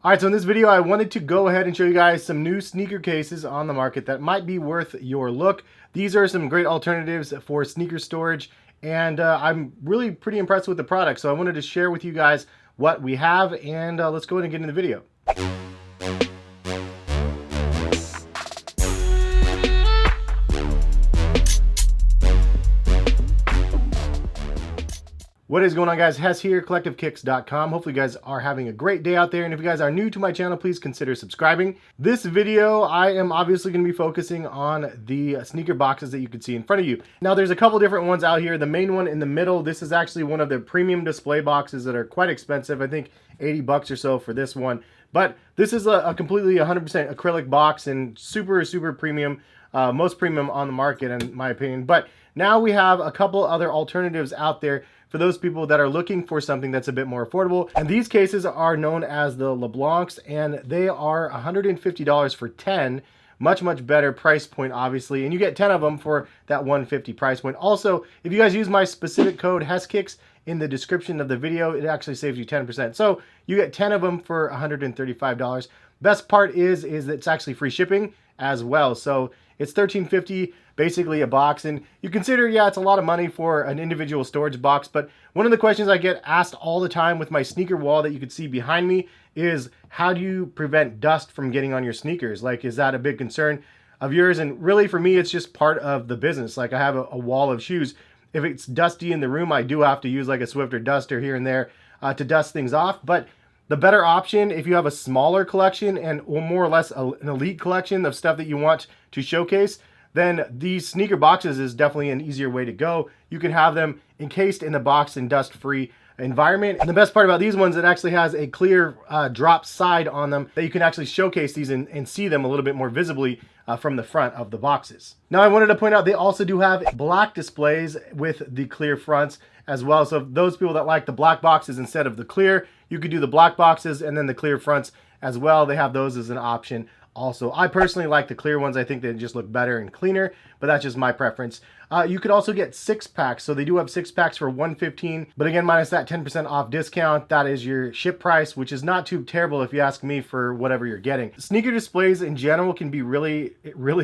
Alright, so in this video I wanted to go ahead and show you guys some new sneaker cases on the market that might be worth your look. These are some great alternatives for sneaker storage, and I'm really pretty impressed with the product, so I wanted to share with you guys what we have, and let's go ahead and get into the video. What is going on, guys? Hes here, CollectiveKicks.com. Hopefully you guys are having a great day out there, and if you guys are new to my channel, please consider subscribing. This video, I am obviously going to be focusing on the sneaker boxes that you can see in front of you. Now, there's a couple different ones out here. The main one in the middle, this is actually one of the premium display boxes that are quite expensive. I think 80 bucks or so for this one. But this is a completely 100% acrylic box and super premium, most premium on the market in my opinion. But now we have a couple other alternatives out there for those people that are looking for something that's a bit more affordable. And these cases are known as the Leblancs, and they are $150 for 10. Much better price point, obviously, and you get 10 of them for that $150 price point. Also, if you guys use my specific code HESKICKS in the description of the video, it actually saves you 10%. So you get 10 of them for $135. Best part is that it's actually free shipping as well. So it's $13.50 basically a box, and you consider, yeah, it's a lot of money for an individual storage box. But one of the questions I get asked all the time with my sneaker wall that you can see behind me is, how do you prevent dust from getting on your sneakers? Like, is that a big concern of yours? And really, for me, it's just part of the business. Like, I have a wall of shoes. If it's dusty in the room, I do have to use like a Swiffer duster here and there to dust things off. But the better option, if you have a smaller collection and more or less an elite collection of stuff that you want to showcase, then these sneaker boxes is definitely an easier way to go. You can have them encased in the box in dust-free environment. And the best part about these ones, it actually has a clear drop side on them that you can actually showcase these and see them a little bit more visibly from the front of the boxes. Now, I wanted to point out they also do have black displays with the clear fronts as well. So those people that like the black boxes instead of the clear, you could do the black boxes and then the clear fronts as well. They have those as an option. Also, I personally like the clear ones. I think they just look better and cleaner, but that's just my preference. You could also get 6-packs. So they do have 6-packs for $115, but again, minus that 10% off discount, that is your ship price, which is not too terrible if you ask me for whatever you're getting. Sneaker displays in general can be really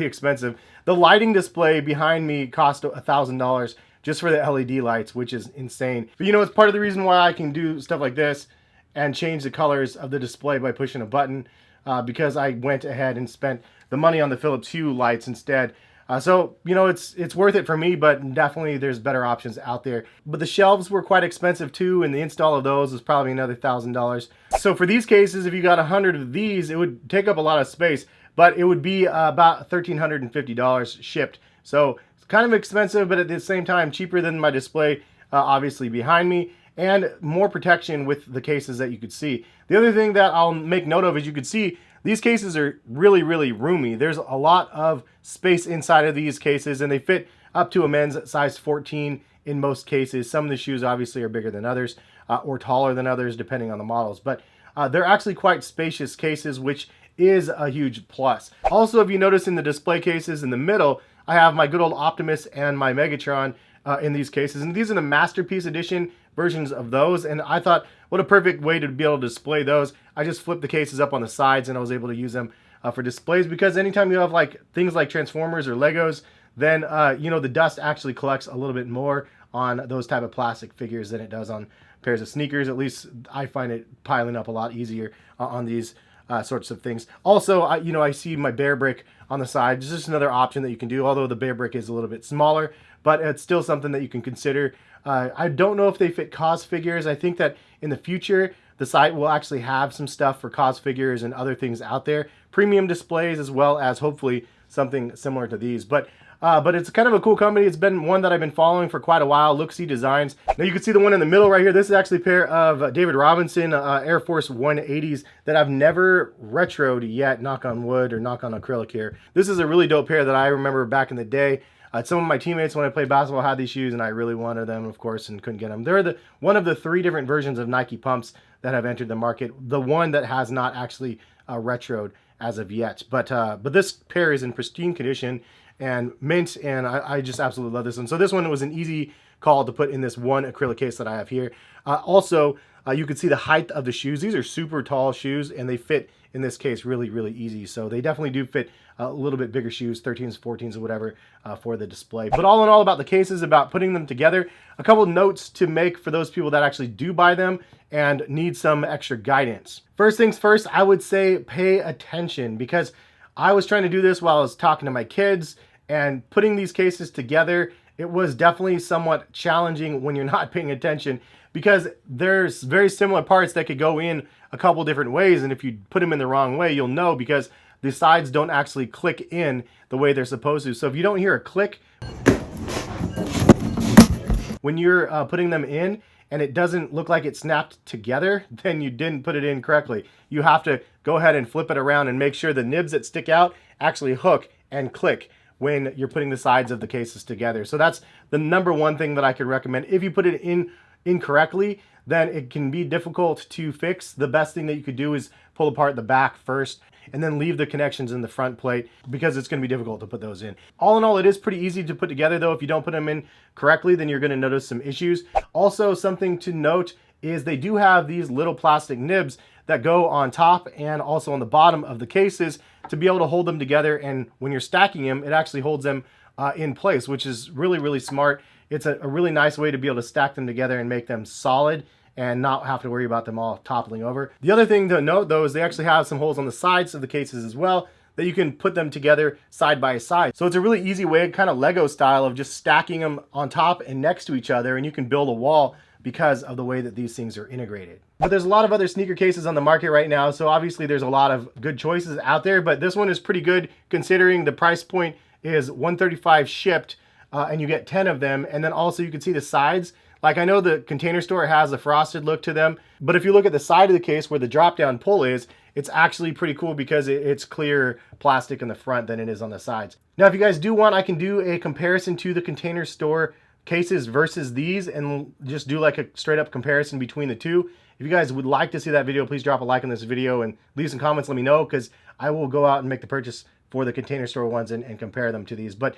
expensive. The lighting display behind me cost $1,000 just for the LED lights, which is insane. But you know, it's part of the reason why I can do stuff like this and change the colors of the display by pushing a button. Because I went ahead and spent the money on the Philips Hue lights instead. So, you know, it's worth it for me, but definitely there's better options out there. But the shelves were quite expensive too, and the install of those was probably another $1,000. So for these cases, if you got 100 of these, it would take up a lot of space, but it would be about $1,350 shipped. So it's kind of expensive, but at the same time, cheaper than my display, obviously behind me, and more protection with the cases that you could see. The other thing that I'll make note of is you could see these cases are really roomy. There's a lot of space inside of these cases, and they fit up to a men's size 14 in most cases. Some of the shoes obviously are bigger than others or taller than others depending on the models, but they're actually quite spacious cases, which is a huge plus. Also, if you notice in the display cases in the middle, I have my good old Optimus and my Megatron in these cases, and these are the Masterpiece Edition versions of those, and I thought, what a perfect way to be able to display those. I just flipped the cases up on the sides and I was able to use them for displays, because anytime you have like things like Transformers or Legos, then you know, the dust actually collects a little bit more on those type of plastic figures than it does on pairs of sneakers. At least I find it piling up a lot easier on these sorts of things. Also, I see my Bear Brick on the side. It's just another option that you can do, although the Bear Brick is a little bit smaller, but it's still something that you can consider. I don't know if they fit cause figures. I think that in the future, the site will actually have some stuff for cause figures and other things out there. Premium displays, as well as hopefully something similar to these. But it's kind of a cool company. It's been one that I've been following for quite a while, Looksee Designs. Now you can see the one in the middle right here. This is actually a pair of David Robinson Air Force 180s that I've never retroed yet, knock on wood or knock on acrylic here. This is a really dope pair that I remember back in the day. Some of my teammates when I played basketball had these shoes, and I really wanted them, of course, and couldn't get them. They're one of the 3 different versions of Nike pumps that have entered the market. The one that has not actually retroed as of yet. But this pair is in pristine condition and mint, and I just absolutely love this one. So this one was an easy call to put in this one acrylic case that I have here. Also, You can see the height of the shoes. These are super tall shoes, and they fit in this case really, really easy. So they definitely do fit a little bit bigger shoes, 13s, 14s, or whatever, for the display. But all in all, about the cases, about putting them together, a couple notes to make for those people that actually do buy them and need some extra guidance. First things first, I would say pay attention, because I was trying to do this while I was talking to my kids, and putting these cases together, it was definitely somewhat challenging when you're not paying attention, because there's very similar parts that could go in a couple different ways, and if you put them in the wrong way, you'll know, because the sides don't actually click in the way they're supposed to. So if you don't hear a click when you're putting them in, and it doesn't look like it snapped together, then you didn't put it in correctly. You have to go ahead and flip it around and make sure the nibs that stick out actually hook and click when you're putting the sides of the cases together. So that's the number one thing that I could recommend. If you put it in incorrectly, then it can be difficult to fix. The best thing that you could do is pull apart the back first and then leave the connections in the front plate, because it's going to be difficult to put those in. All in all, it is pretty easy to put together, though. If you don't put them in correctly, then you're going to notice some issues. Also, something to note is they do have these little plastic nibs that go on top and also on the bottom of the cases to be able to hold them together, and when you're stacking them, it actually holds them in place, which is really, really smart. It's a really nice way to be able to stack them together and make them solid and not have to worry about them all toppling over. The other thing to note, though, is they actually have some holes on the sides of the cases as well that you can put them together side by side. So it's a really easy way, kind of Lego style, of just stacking them on top and next to each other, and you can build a wall because of the way that these things are integrated. But there's a lot of other sneaker cases on the market right now, so obviously there's a lot of good choices out there, but this one is pretty good considering the price point is $135 shipped, and you get 10 of them. And then also you can see the sides. Like, I know the Container Store has a frosted look to them, but if you look at the side of the case where the drop down pull is, it's actually pretty cool because it's clear plastic in the front than it is on the sides. Now, if you guys do want, I can do a comparison to the Container Store cases versus these and just do like a straight up comparison between the two. If you guys would like to see that video, please drop a like on this video and leave some comments. Let me know, because I will go out and make the purchase for the Container Store ones and compare them to these. But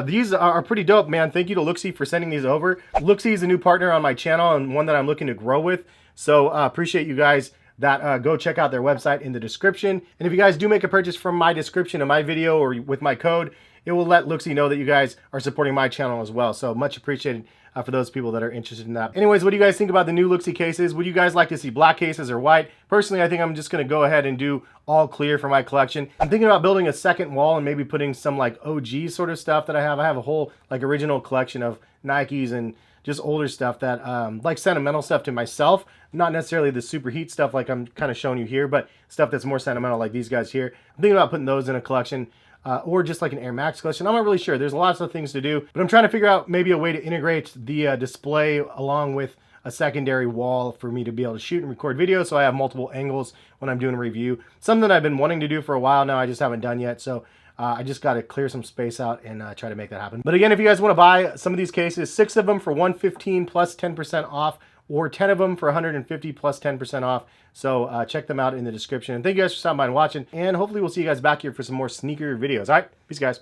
these are pretty dope, man. Thank you to Looksee for sending these over. Looksee is a new partner on my channel and one that I'm looking to grow with. So appreciate you guys that go check out their website in the description. And if you guys do make a purchase from my description of my video or with my code, it will let Looksee know that you guys are supporting my channel as well. So much appreciated for those people that are interested in that. Anyways, what do you guys think about the new Looksee cases? Would you guys like to see black cases or white? Personally, I think I'm just going to go ahead and do all clear for my collection. I'm thinking about building a second wall and maybe putting some like OG sort of stuff that I have. I have a whole like original collection of Nikes and just older stuff that like sentimental stuff to myself, not necessarily the super heat stuff like I'm kind of showing you here, but stuff that's more sentimental like these guys here. I'm thinking about putting those in a collection. Or just like an Air Max collection. I'm not really sure. There's lots of things to do, but I'm trying to figure out maybe a way to integrate the display along with a secondary wall for me to be able to shoot and record videos, so I have multiple angles when I'm doing a review. Something that I've been wanting to do for a while now, I just haven't done yet, so I just got to clear some space out and try to make that happen. But again, if you guys want to buy some of these cases, 6 of them for $115 plus 10% off, or 10 of them for $150 plus 10% off. So check them out in the description. And thank you guys for stopping by and watching. And hopefully we'll see you guys back here for some more sneaker videos. All right, peace, guys.